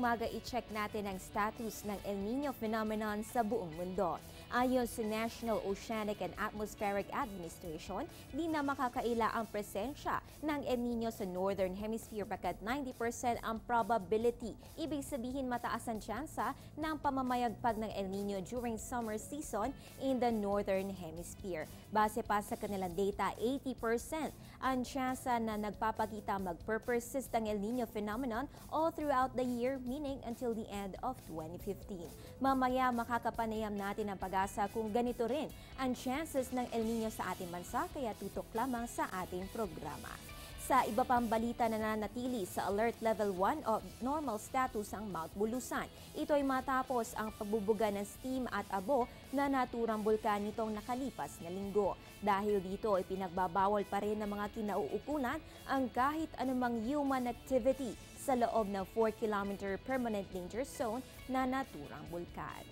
umaga i-check natin ang status ng El Niño phenomenon sa buong mundo. Ayon sa National Oceanic and Atmospheric Administration, di na makakaila ang presensya ng El Niño sa Northern Hemisphere pagkat 90% ang probability. Ibig sabihin mataas ang tsansa ng pamamayagpag ng El Niño during summer season in the Northern Hemisphere. Base pa sa kanilang data, 80% ang tsansa na nagpapakita mag-persist ang El Niño phenomenon all throughout the year, meaning until the end of 2015. Mamaya makakapanayam natin ang pag-asa kung ganito rin ang chances ng El Niño sa ating bansa, kaya tutok lamang sa ating programa. Sa iba pang balita, nananatili sa Alert Level 1 o normal status ang Mount Bulusan. Ito ay matapos ang pagbubuga ng steam at abo na naturang bulkan nitong nakalipas na linggo. Dahil dito ay pinagbabawal pa rin ng mga kinauukulan ang kahit anumang human activity sa loob ng 4-kilometer permanent danger zone na naturang bulkan.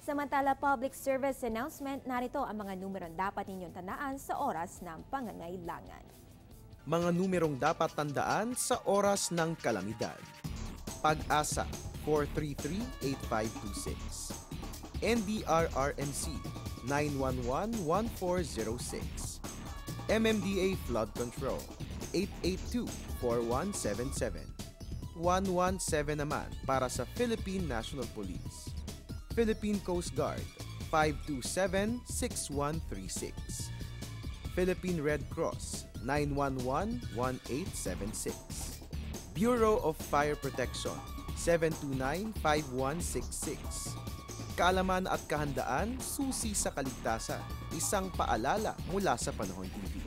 Samantala, public service announcement, narito ang mga numerong dapat ninyong tandaan sa oras ng pangangailangan. Mga numerong dapat tandaan sa oras ng kalamidad. Pag-asa 433-8526. NDRRMC 911-1406. MMDA Flood Control 882-4177. 117 naman para sa Philippine National Police. Philippine Coast Guard 527-6136. Philippine Red Cross 911-1876. Bureau of Fire Protection 729-5166. Kaalaman at kahandaan, susi sa kaligtasan. Isang paalala mula sa Panahon TV.